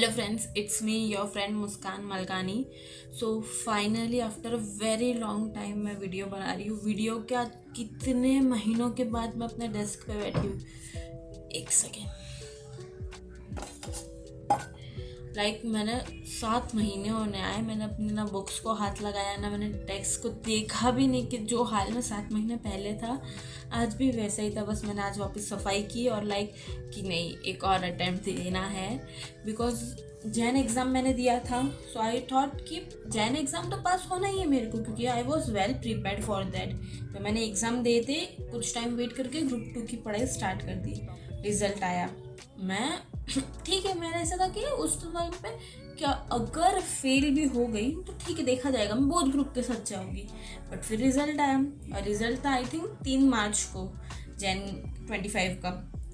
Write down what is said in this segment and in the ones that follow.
Hello friends, it's me your friend Muskan Malkani. So finally after a very long time मैं video बना रही हूँ। Video क्या, कितने महीनों के बाद मैं अपने डेस्क पे बैठी हूँ। एक सेकेंड। मैंने 7 महीने होने आए, मैंने अपनी ना बुक्स को हाथ लगाया, ना मैंने टेक्स्ट को देखा भी नहीं कि जो हाल में 7 महीने पहले था आज भी वैसा ही था। बस मैंने आज वापस सफाई की और कि नहीं, एक और अटेम्प्ट देना है। बिकॉज जैन एग्ज़ाम मैंने दिया था, सो आई थॉट कि जैन एग्ज़ाम तो पास होना ही है मेरे को, क्योंकि I was well prepared for that. तो मैंने एग्ज़ाम दे दे कुछ टाइम वेट करके ग्रुप 2 की पढ़ाई स्टार्ट कर दी। रिज़ल्ट आया, मैं ठीक है, मेरा ऐसा था कि उस टाइम पे क्या अगर फेल भी हो गई तो ठीक है, देखा जाएगा, मैं बहुत ग्रुप के साथ जाऊँगी। बट फिर रिजल्ट आया, और रिजल्ट था आई थिंक 3 मार्च को, जैन 25 का।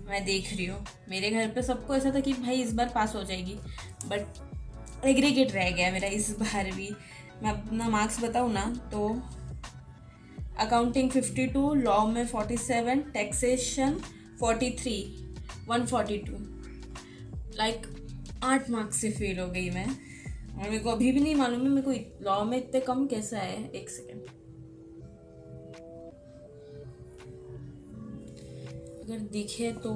मैं देख रही हूँ मेरे घर पे सबको ऐसा था कि भाई इस बार पास हो जाएगी, बट एग्रीगेट रह गया मेरा इस बार भी। मैं अपना मार्क्स बताऊँ ना तो अकाउंटिंग 52, लॉ में 47, टैक्सेशन 43, 142, 8 मार्क्स से फेल हो गई मैं। और मेरे को अभी भी नहीं मालूम है मेरे को लॉ में इतने कम कैसा है। एक सेकेंड, अगर दिखे तो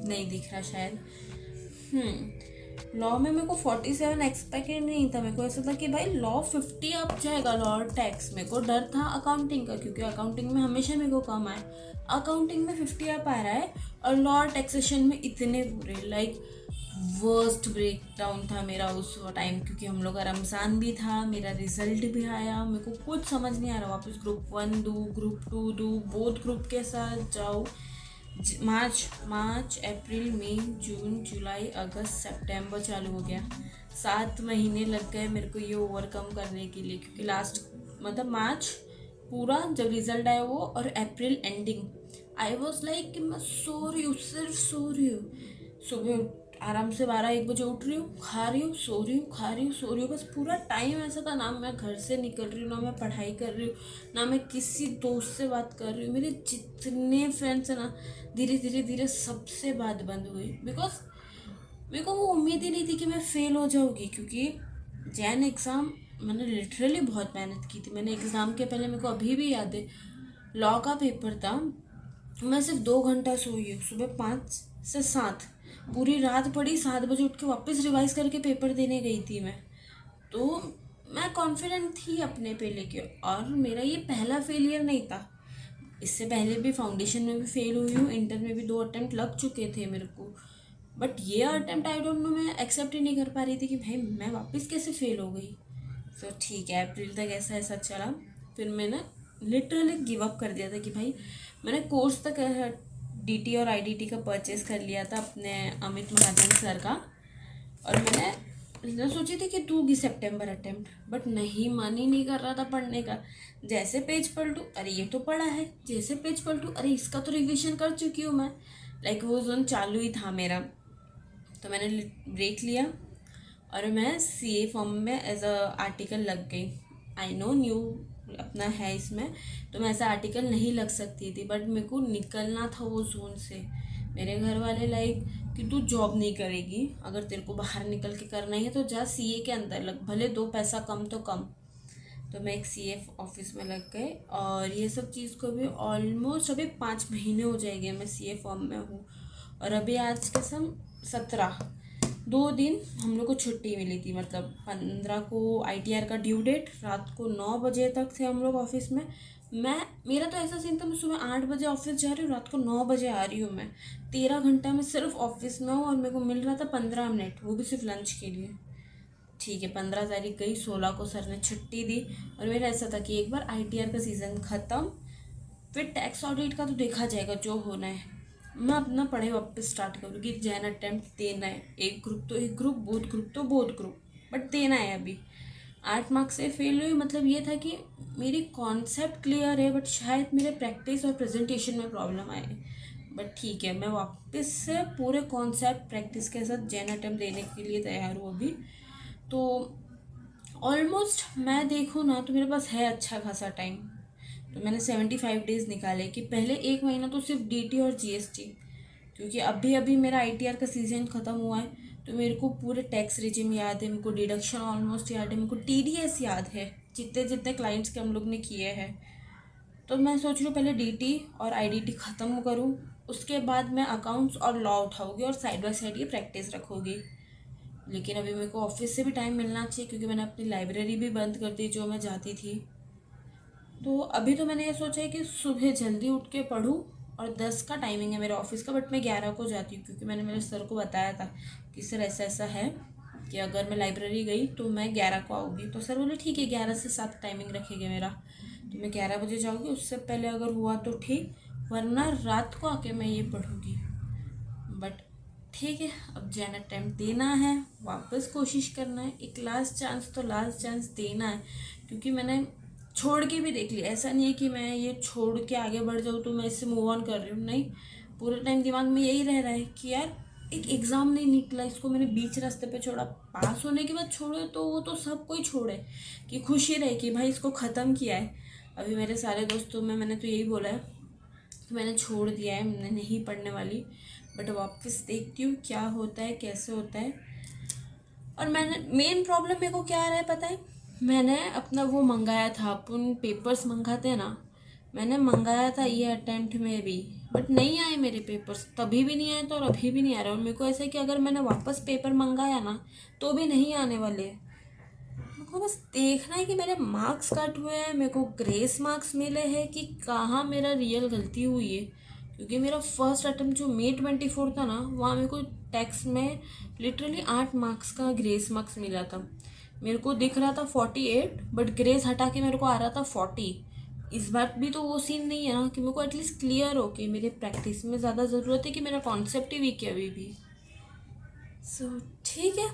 नहीं दिख रहा शायद। लॉ में मेरे को 47 एक्सपेक्टेड नहीं था। मेरे को ऐसा था कि भाई लॉ 50 अप जाएगा, लॉ और टैक्स। मेरे को डर था अकाउंटिंग का, क्योंकि अकाउंटिंग में हमेशा मेरे को कम आए। अकाउंटिंग में 50 अप आ रहा है और लॉ और टैक्सेशन में इतने बुरे, वर्स्ट ब्रेक डाउन था मेरा उस टाइम, क्योंकि हम लोग का रमज़ान भी था, मेरा रिजल्ट भी आया। मेरे को कुछ समझ नहीं आ रहा, वापस ग्रुप 1 दूँ, ग्रुप 2 दूँ, बोथ ग्रुप के साथ जाऊँ। मार्च अप्रैल मई जून जुलाई अगस्त सितंबर चालू हो गया। 7 महीने लग गए मेरे को ये ओवरकम करने के लिए, क्योंकि लास्ट मार्च पूरा जब रिजल्ट आया वो, और अप्रैल एंडिंग आई वॉज लाइक कि मैं सो रही हूँ, सिर्फ सो रही हूँ। सुबह आराम से 12-1 बजे उठ रही हूँ, खा रही हूँ, सो रही हूँ, खा रही हूँ, सो रही हूँ। बस पूरा टाइम ऐसा था, ना मैं घर से निकल रही हूँ, ना मैं पढ़ाई कर रही हूँ, ना मैं किसी दोस्त से बात कर रही हूँ। मेरे जितने फ्रेंड्स हैं ना, धीरे धीरे धीरे सबसे बात बंद हुई। बिकॉज मेरे को वो उम्मीद ही नहीं थी कि मैं फेल हो जाऊँगी, क्योंकि जैन एग्ज़ाम मैंने लिटरली बहुत मेहनत की थी। मैंने एग्ज़ाम के पहले, मेरे को अभी भी याद है, लॉ का पेपर था, मैं सिर्फ 2 घंटा सोई हूँ, सुबह 5 से 7, पूरी रात पढ़ी, 7 बजे उठ के वापस रिवाइज करके पेपर देने गई थी मैं। तो मैं कॉन्फिडेंट थी अपने पे लेके, और मेरा ये पहला फेलियर नहीं था। इससे पहले भी फाउंडेशन में भी फेल हुई हूँ, इंटर में भी 2 अटेम्प्ट लग चुके थे मेरे को। बट ये अटेम्प्ट आई डोंट नो, मैं एक्सेप्ट ही नहीं कर पा रही थी कि भाई मैं वापस कैसे फेल हो गई। तो ठीक है, अप्रैल तक ऐसा ऐसा चला। फिर मैंने लिटरली गिव अप कर दिया था कि भाई, मैंने कोर्स तक डीटी और आईडीटी का परचेस कर लिया था अपने अमित महाजन सर का। और मैंने सोची थी कि दूंगी सितंबर अटेम्प्ट, बट नहीं, मन ही नहीं कर रहा था पढ़ने का। जैसे पेज पलटूँ, अरे ये तो पढ़ा है, जैसे पेज पलटूँ, अरे इसका तो रिविजन कर चुकी हूँ मैं। वो जोन चालू ही था मेरा। तो मैंने ब्रेक लिया और मैं सीए फॉर्म में एज अ आर्टिकल लग गई। आई नो न्यू अपना है इसमें, तो मैं ऐसा आर्टिकल नहीं लग सकती थी, बट मेरे को निकलना था वो जोन से। मेरे घर वाले कि तू जॉब नहीं करेगी, अगर तेरे को बाहर निकल के करना ही है तो जा सीए के अंदर लग, भले 2 पैसा कम तो कम। तो मैं एक सीए ऑफिस में लग गए, और ये सब चीज़ को भी ऑलमोस्ट अभी 5 महीने हो जाएंगे मैं सीए फॉर्म में हूँ। और अभी आज के 17, 2 दिन हम लोग को छुट्टी मिली थी। 15 को आईटीआर का ड्यू डेट, रात को 9 बजे तक थे हम लोग ऑफिस में। मेरा तो ऐसा सीन था, मैं सुबह 8 बजे ऑफिस जा रही हूँ, रात को 9 बजे आ रही हूँ। मैं 13 घंटा में सिर्फ ऑफिस में हूँ, और मेरे को मिल रहा था 15 मिनट, वो भी सिर्फ लंच के लिए। ठीक है, 15 तारीख गई, 16 को सर ने छुट्टी दी। और मेरा ऐसा था कि एक बार आईटीआर का सीज़न ख़त्म, फिर टैक्स ऑडिट का तो देखा जाएगा जो होना है। मैं अपना पढ़ाई वापस स्टार्ट करूँगी। जैन अटेम्प्ट देना है, एक ग्रुप तो एक ग्रुप, बोथ ग्रुप तो बोथ ग्रुप, बट देना है अभी। 8 मार्क्स से फेल हुई, मतलब ये था कि मेरी कॉन्सेप्ट क्लियर है, बट शायद मेरे प्रैक्टिस और प्रेजेंटेशन में प्रॉब्लम आए। बट ठीक है, मैं वापस से पूरे कॉन्सेप्ट प्रैक्टिस के साथ जैन अटेम्प्ट देने के लिए तैयार हूँ अभी। तो ऑलमोस्ट मैं देखूँ ना तो मेरे पास है अच्छा खासा टाइम। तो मैंने 75 डेज़ निकाले कि पहले 1 महीना तो सिर्फ डीटी और जीएसटी, क्योंकि अभी अभी मेरा ITR का सीज़न ख़त्म हुआ है, तो मेरे को पूरे टैक्स रिजिम याद है, मेरे को डिडक्शन ऑलमोस्ट याद है, मेरे को TDS याद है, जितने जितने क्लाइंट्स के हम लोग ने किए हैं। तो मैं सोच रही हूँ पहले DT और IDT ख़त्म करूँ, उसके बाद मैं अकाउंट्स और लॉ उठाऊँगी और साइड बाय साइड ये प्रैक्टिस रखूँगी। लेकिन अभी मेरे को ऑफिस से भी टाइम मिलना चाहिए, क्योंकि मैंने अपनी लाइब्रेरी भी बंद कर दी जो मैं जाती थी। तो अभी तो मैंने ये सोचा है कि सुबह जल्दी उठ के पढूँ, और 10 का टाइमिंग है मेरे ऑफिस का, बट मैं 11 को जाती हूँ, क्योंकि मैंने मेरे सर को बताया था कि सर ऐसा ऐसा है कि अगर मैं लाइब्रेरी गई तो मैं 11 को आऊँगी। तो सर बोले ठीक है, 11 से 7 टाइमिंग रखेंगे मेरा, तो मैं 11 बजे जाऊँगी। उससे पहले अगर हुआ तो ठीक, वरना रात को आके मैं ये पढ़ूँगी। बट ठीक है, अब जैन अटेम्प्ट देना है, वापस कोशिश करना है, एक लास्ट चांस तो लास्ट चांस देना है। क्योंकि मैंने छोड़ के भी देख लिया, ऐसा नहीं है कि मैं ये छोड़ के आगे बढ़ जाऊँ तो मैं इससे मूव ऑन कर रही हूँ, नहीं। पूरे टाइम दिमाग में यही रह रहा है कि यार एक एग्ज़ाम नहीं निकला, इसको मैंने बीच रास्ते पे छोड़ा। पास होने के बाद छोड़े तो वो तो सब कोई छोड़े, कि खुशी रहे कि भाई इसको ख़त्म किया है। अभी मेरे सारे दोस्तों में मैंने तो यही बोला है कि मैंने छोड़ दिया है, मैं नहीं पढ़ने वाली। बट वापस देखती हूँ क्या होता है, कैसे होता है। और मैंने मेन प्रॉब्लम मेरे को क्या आ रहा है पता है, मैंने अपना वो मंगाया था, अपन पेपर्स मंगाते हैं ना, मैंने मंगाया था ये अटेम्प्ट में भी, बट नहीं आए मेरे पेपर्स, तभी भी नहीं आए तो और अभी भी नहीं आ रहा। और मेरे को ऐसा है कि अगर मैंने वापस पेपर मंगाया ना तो भी नहीं आने वाले। मेरे को बस देखना है कि मेरे मार्क्स कट हुए हैं, मेरे को ग्रेस मार्क्स मिले हैं, कि कहाँ मेरा रियल गलती हुई है। क्योंकि मेरा फर्स्ट अटेम्प्ट जो May 24 था ना, वहाँ मेरे को टैक्स में लिटरली 8 मार्क्स का ग्रेस मार्क्स मिला था। मेरे को दिख रहा था 48, बट ग्रेस हटा के मेरे को आ रहा था 40। इस बार भी तो वो सीन नहीं है ना कि मेरे को एटलीस्ट क्लियर हो के मेरे प्रैक्टिस में ज़्यादा ज़रूरत है, कि मेरा कॉन्सेप्ट ही वीक है अभी भी। सो ठीक है,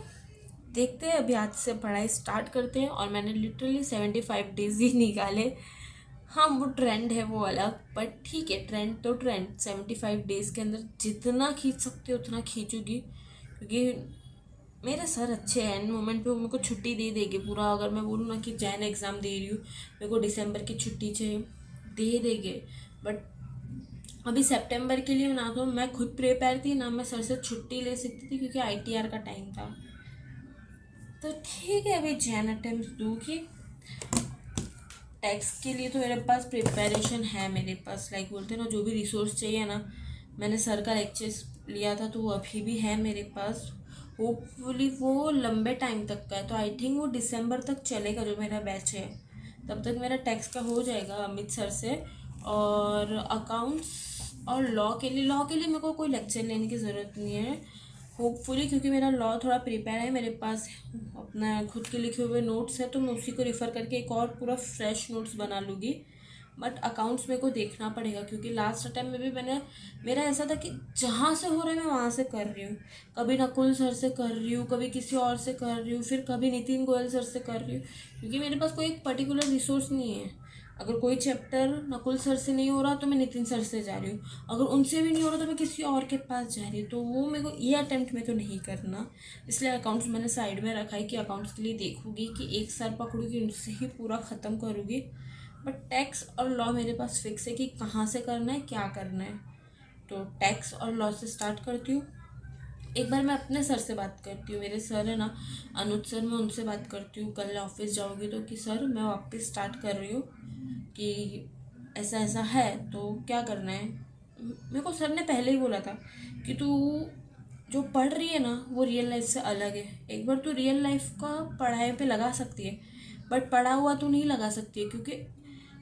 देखते हैं, अभी आज से पढ़ाई स्टार्ट करते हैं। और मैंने लिटरली 75 डेज ही निकाले। हाँ, वो ट्रेंड है वो अलग, बट ठीक है, ट्रेंड तो ट्रेंड, 75 डेज़ के अंदर जितना खींच सकते हो उतना खींचूंगी। क्योंकि मेरे सर अच्छे हैं, एंड मोमेंट पे वो मेरे को छुट्टी दे देंगे पूरा। अगर मैं बोलूँ ना कि जैन एग्ज़ाम दे रही हूँ, मेरे को दिसंबर की छुट्टी चाहिए, दे देंगे। बट अभी सितंबर के लिए ना तो मैं खुद प्रिपेयर थी, ना मैं सर से छुट्टी ले सकती थी, क्योंकि ITR का टाइम था। तो ठीक है, अभी जैन अटेम्प्ट दूँगी। टैक्स के लिए तो मेरे पास प्रिपरेशन है, मेरे पास लाइक बोलते हैं ना, जो भी रिसोर्स चाहिए ना, मैंने सर का लेक्चर्स लिया था तो वो अभी भी है मेरे पास। होपफुली वो लंबे टाइम तक का है, तो आई थिंक वो दिसंबर तक चलेगा जो मेरा बैच है। तब तक मेरा टैक्स का हो जाएगा अमित सर से। और अकाउंट्स और लॉ के लिए मेरे को कोई लेक्चर लेने की ज़रूरत नहीं है होपफुली, क्योंकि मेरा लॉ थोड़ा प्रिपेयर है, मेरे पास अपना खुद के लिखे हुए नोट्स है, तो मैं उसी को रिफ़र करके एक और पूरा फ्रेश नोट्स बना लूँगी। बट अकाउंट्स मेरे को देखना पड़ेगा, क्योंकि लास्ट टाइम में भी मेरा ऐसा था कि जहाँ से हो रहा है मैं वहाँ से कर रही हूँ। कभी नकुल सर से कर रही हूँ, कभी किसी और से कर रही हूँ, फिर कभी नितिन गोयल सर से कर रही हूँ, क्योंकि मेरे पास कोई एक पर्टिकुलर रिसोर्स नहीं है। अगर कोई चैप्टर नकुल सर से नहीं हो रहा तो मैं नितिन सर से जा रही हूँ, अगर उनसे भी नहीं हो रहा तो मैं किसी और के पास जा रही हूँ। तो वो मेरे को ये अटेम्प्ट में तो नहीं करना, इसलिए अकाउंट्स मैंने साइड में रखा है कि अकाउंट्स के लिए देखूँगी कि एक सर पकड़ूँगी, उनसे ही पूरा ख़त्म करूँगी। बट टैक्स और लॉ मेरे पास फिक्स है कि कहाँ से करना है, क्या करना है। तो टैक्स और लॉ से स्टार्ट करती हूँ। एक बार मैं अपने सर से बात करती हूँ, मेरे सर है ना अनुज सर, मैं उनसे बात करती हूँ कल ऑफिस जाऊँगी तो, कि सर मैं वापस स्टार्ट कर रही हूँ, कि ऐसा ऐसा है तो क्या करना है। मेरे को सर ने पहले ही बोला था कि तू जो पढ़ रही है ना वो रियल लाइफ से अलग है। एक बार तू रियल लाइफ का पढ़ाई पे लगा सकती है, बट पढ़ा हुआ तू नहीं लगा सकती है, क्योंकि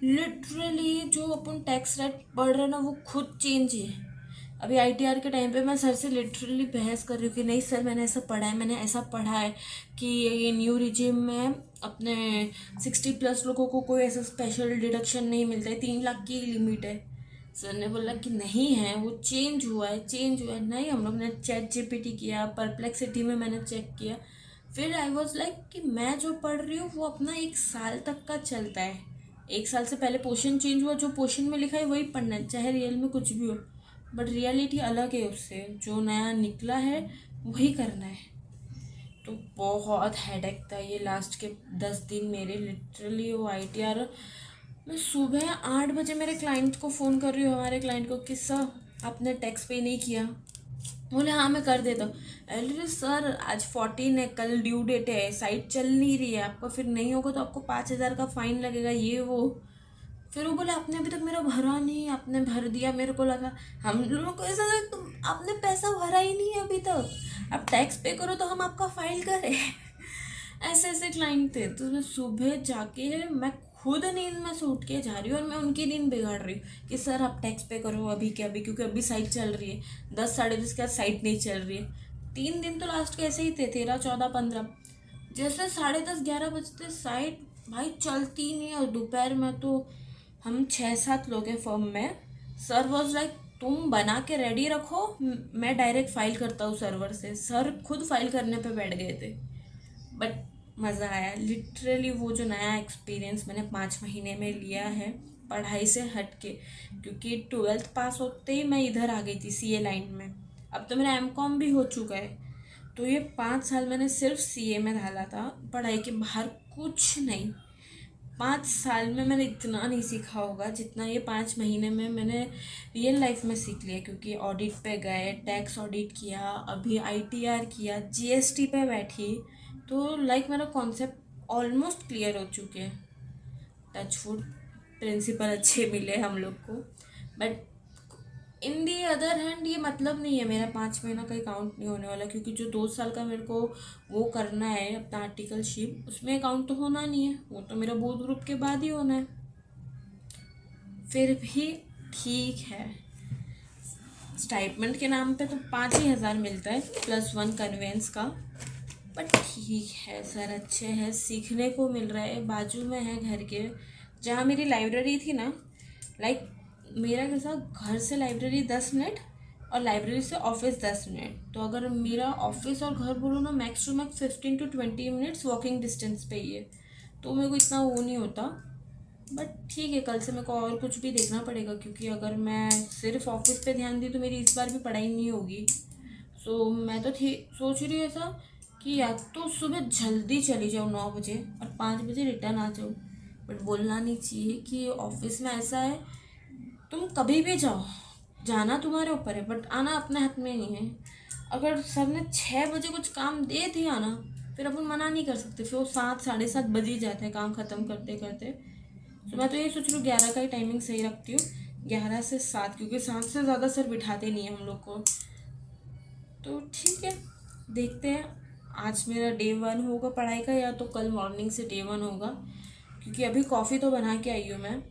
लिटरली जो अपन टैक्स रेट पढ़ रहे हैं ना वो खुद चेंज है। अभी ITR के टाइम पे मैं सर से लिटरली बहस कर रही हूँ कि नहीं सर, मैंने ऐसा पढ़ा है, मैंने ऐसा पढ़ा है कि ये न्यू रिजिम में अपने 60+ लोगों को कोई ऐसा स्पेशल डिडक्शन नहीं मिलता है, 3 लाख की लिमिट है। सर ने बोला कि नहीं है, वो चेंज हुआ है, चेंज हुआ है। नहीं, हम लोग ने ChatGPT किया, परप्लेक्सिटी में मैंने चेक किया। फिर आई वॉज लाइक कि मैं जो पढ़ रही हूँ वो अपना 1 साल तक का चलता है। 1 साल से पहले पोर्शन चेंज हुआ, जो पोर्शन में लिखा है वही पढ़ना है, चाहे रियल में कुछ भी हो। बट रियलिटी अलग है, उससे जो नया निकला है वही करना है। तो बहुत हेडेक था ये लास्ट के 10 दिन मेरे, लिटरली वो ITR। मैं सुबह 8 बजे मेरे क्लाइंट को फ़ोन कर रही हूँ, हमारे क्लाइंट को, कि सर आपने टैक्स पे नहीं किया। बोले हाँ मैं कर देता हूँ। अरे सर आज 14 है, कल ड्यू डेट है, साइट चल नहीं रही है, आपका फिर नहीं होगा तो आपको 5,000 का फाइन लगेगा, ये वो। फिर वो बोले आपने अभी तक मेरा भरा नहीं, आपने भर दिया। मेरे को लगा हम लोगों को ऐसा लगा, तुम आपने पैसा भरा ही नहीं है अभी तक, आप टैक्स पे करो तो हम आपका फाइल करें। ऐसे ऐसे क्लाइंट थे। तो मैं सुबह जाके मैं खुद नींद में से उठ के जा रही हूँ और मैं उनकी नींद बिगाड़ रही हूँ कि सर आप टैक्स पे करो अभी के अभी, क्योंकि अभी साइट चल रही है। 10 साढ़े 10 के बाद साइट नहीं चल रही है। 3 दिन तो लास्ट के ऐसे ही थे, 13 14 15। जैसे 10:30 11 बजते साइट भाई चलती ही नहीं है। और दोपहर में तो हम 6-7 लोग हैं फर्म में। सर वॉज लाइक तुम बना के रेडी रखो, मैं डायरेक्ट फाइल करता हूँ सर्वर से। सर खुद फाइल करने पे बैठ गए थे। बट मज़ा आया लिटरली। वो जो नया एक्सपीरियंस मैंने 5 महीने में लिया है पढ़ाई से हट के, क्योंकि 12th पास होते ही मैं इधर आ गई थी सीए लाइन में। अब तो मेरा एमकॉम भी हो चुका है। तो ये 5 साल मैंने सिर्फ सीए में डाला था, पढ़ाई के बाहर कुछ नहीं। 5 साल में मैंने इतना नहीं सीखा होगा जितना ये 5 महीने में मैंने रियल लाइफ में सीख लिया। क्योंकि ऑडिट पे गए, टैक्स ऑडिट किया, अभी आईटीआर किया, जीएसटी पे बैठी। तो लाइक मेरा कॉन्सेप्ट ऑलमोस्ट क्लियर हो चुके हैं। टचवुड प्रिंसिपल अच्छे मिले हम लोग को। But in the other hand ये मतलब नहीं है मेरा 5 महीना का काउंट नहीं होने वाला, क्योंकि जो 2 साल का मेरे को वो करना है अपना आर्टिकलशिप, उसमें काउंट तो होना नहीं है, वो तो मेरा बोर्ड ग्रुप के बाद ही होना है। फिर भी ठीक है। स्टाइपमेंट के नाम पे तो 5 ही हज़ार मिलता है +1 कन्वेंस का। बट ठीक है सर, अच्छे हैं, सीखने को मिल रहा है। बाजू में है घर के, जहाँ मेरी लाइब्रेरी थी ना, लाइक मेरा कैसा, घर से लाइब्रेरी 10 मिनट और लाइब्रेरी से ऑफिस 10 मिनट। तो अगर मेरा ऑफिस और घर बोलो ना, max to max 15 to 20 minutes walking distance पे ही है। तो मेरे को इतना वो नहीं होता। बट ठीक है, कल से मेरे को और कुछ भी देखना पड़ेगा, क्योंकि अगर मैं सिर्फ ऑफिस पे ध्यान दी तो मेरी इस बार भी पढ़ाई नहीं होगी। सो मैं तो थी सोच रही हूँ ऐसा कि या तो सुबह जल्दी चली जाओ 9 बजे और 5 बजे रिटर्न आ जाओ। बट बोलना नहीं चाहिए कि ऑफिस में ऐसा है, तुम कभी भी जाओ, जाना तुम्हारे ऊपर है, बट आना अपने हाथ में नहीं है। अगर सर ने 6 बजे कुछ काम दे दिया ना, फिर अपन मना नहीं कर सकते। फिर वो 7 साढ़े 7 बज ही जाते हैं काम ख़त्म करते करते। तो मैं तो ये सोच रही हूँ 11 का ही टाइमिंग सही रखती हूँ, 11 से 7, क्योंकि 7 से ज़्यादा सर बिठाते नहीं हैं हम लोग को। तो ठीक है, देखते हैं आज मेरा डे 1 होगा पढ़ाई का, या तो कल मॉर्निंग से डे 1 होगा। क्योंकि अभी कॉफ़ी तो बना के आई हूँ मैं।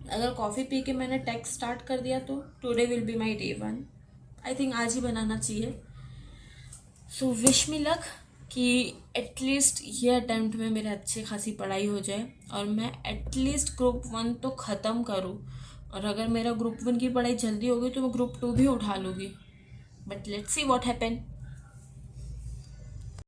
अगर कॉफ़ी पी के मैंने टेक्स्ट स्टार्ट कर दिया तो today will be my day 1। I think आज ही बनाना चाहिए। सो विश मी लक कि एटलीस्ट ये अटैम्प्ट में मेरे अच्छी खासी पढ़ाई हो जाए और मैं एटलीस्ट ग्रुप 1 तो ख़त्म करूँ। और अगर मेरा ग्रुप 1 की पढ़ाई जल्दी होगी तो मैं ग्रुप 2 भी उठा लूँगी। But let's see what happen.